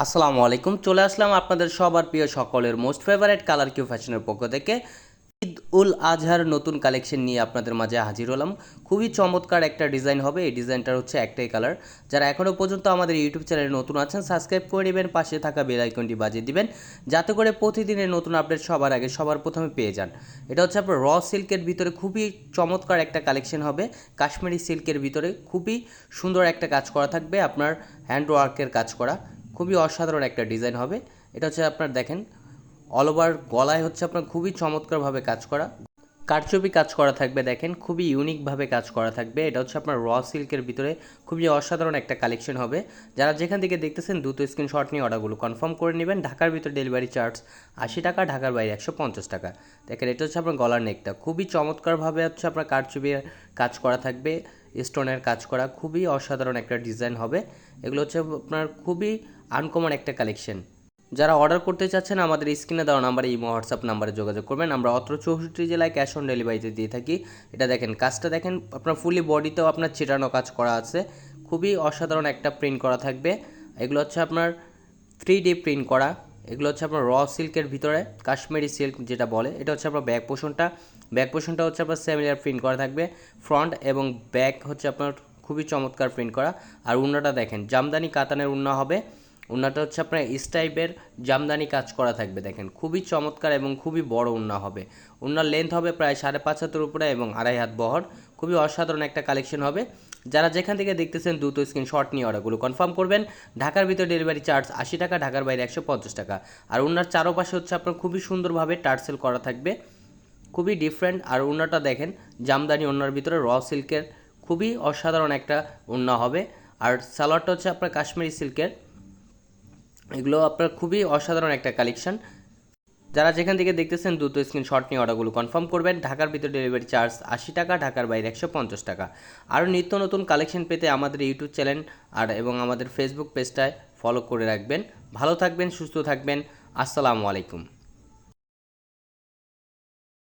আসসালামু আলাইকুম। চলে আসলাম আপনাদের সবার প্রিয় সকলের মোস্ট ফেভারিট কালার কিউ ফ্যাশনের পক্ষ থেকে ঈদ উল আজহার নতুন কালেকশন নিয়ে আপনাদের মাঝে হাজির হলাম। খুবই চমৎকার একটা ডিজাইন হবে। এই ডিজাইনটার হচ্ছে একটাই কালার। যারা এখনও পর্যন্ত আমাদের ইউটিউব চ্যানেলে নতুন আছেন সাবস্ক্রাইব করে নেবেন, পাশে থাকা বেল আইকনটি বাজিয়ে দিবেন যাতে করে প্রতিদিনের নতুন আপডেট সবার আগে সবার প্রথমে পেয়ে যান। এটা হচ্ছে আপনার র সিল্কের ভিতরে খুবই চমৎকার একটা কালেকশন হবে। কাশ্মীরি সিল্কের ভিতরে খুবই সুন্দর একটা কাজ করা থাকবে, আপনার হ্যান্ড ওয়ার্কের কাজ করা। খুবই অসাধারণ একটা ডিজাইন হবে। এটা হচ্ছে আপনার দেখেন অল ওভার গলায় হচ্ছে আপনার খুবই চমৎকারভাবে কাজ করা, কারচুপি কাজ করা থাকবে। দেখেন খুবই ইউনিকভাবে কাজ করা থাকবে। এটা হচ্ছে আপনার র সিল্কের ভিতরে খুবই অসাধারণ একটা কালেকশন হবে। যারা যেখান থেকে দেখতেছেন দ্রুত স্ক্রিনশট নিয়ে অর্ডারগুলো কনফার্ম করে নেবেন। ঢাকার ভিতরে ডেলিভারি চার্জ 80 টাকা, ঢাকার বাইরে 150 টাকা। দেখেন এটা হচ্ছে আপনার গলার নেকটা খুবই চমৎকারভাবে হচ্ছে আপনার কারচুপির কাজ করা থাকবে, স্টোনের কাজ করা, খুবই অসাধারণ একটা ডিজাইন হবে। এগুলো হচ্ছে আপনার খুবই আনকমন একটা কালেকশন। যারা অর্ডার করতে চাচ্ছেন আমাদের স্ক্রিনে দেওয়া নাম্বারে ইমো হোয়াটসঅ্যাপ নাম্বারে যোগাযোগ করবেন। আমরা অত্র 64 জেলায় ক্যাশ অন ডেলিভারিতে দিয়ে থাকি। এটা দেখেন কাজটা দেখেন, আপনার ফুলি বডিতেও আপনার ছিটানো কাজ করা আছে। খুবই অসাধারণ একটা প্রিন্ট করা থাকবে। এগুলো হচ্ছে আপনার 3D প্রিন্ট করা। এগুলো হচ্ছে আপনার র সিল্কের ভিতরে কাশ্মীরি সিল্ক যেটা বলে। এটা হচ্ছে আপনার ব্যাক পোর্শনটা হচ্ছে আপনার সেমিলার প্রিন্ট করা থাকবে। ফ্রন্ট এবং ব্যাক হচ্ছে আপনার খুবই চমৎকার প্রিন্ট করা। আর উন্নাটা দেখেন জামদানি কাতানের উন্না হবে। উন্নাটা হচ্ছে আপনার ইস টাইপের জামদানি কাজ করা থাকবে। দেখেন খুবই চমৎকার এবং খুবই বড় উন্না হবে। উন্নার লেন্থ হবে প্রায় 5.5 হাতের উপরে এবং 2.5 হাত বহর। খুবই অসাধারণ একটা কালেকশন হবে। যারা যেখান থেকে দেখতেছেন দ্রুত স্ক্রিনশট নিয়ে অর্ডারগুলো কনফার্ম করবেন। ঢাকার ভিতরে ডেলিভারি চার্জ 80 টাকা, ঢাকার বাইরে 150 টাকা। আর উন্নার চারপাশে হচ্ছে আপনার খুবই সুন্দরভাবে টার্সেল করা থাকবে, খুবই ডিফারেন্ট। আর উন্নাটা দেখেন জামদানি উন্নার ভিতরে র সিল্কের খুবই অসাধারণ একটা উন্না হবে। আর সালোয়ারটা হচ্ছে আপনার কাশ্মীরি সিল্কের। এগুলো আপনার খুবই অসাধারণ একটা কালেকশন। যারা যেখান থেকে দেখতেছেন দ্রুত স্ক্রিনশট নিয়ে অর্ডারগুলো কনফার্ম করবেন। ঢাকার ভিতরে ডেলিভারি চার্জ 80 টাকা, ঢাকার বাইরে 150 টাকা। আরও নিত্য নতুন কালেকশন পেতে আমাদের ইউটিউব চ্যানেল এবং আমাদের ফেসবুক পেজটায় ফলো করে রাখবেন। ভালো থাকবেন, সুস্থ থাকবেন। আসসালামু আলাইকুম।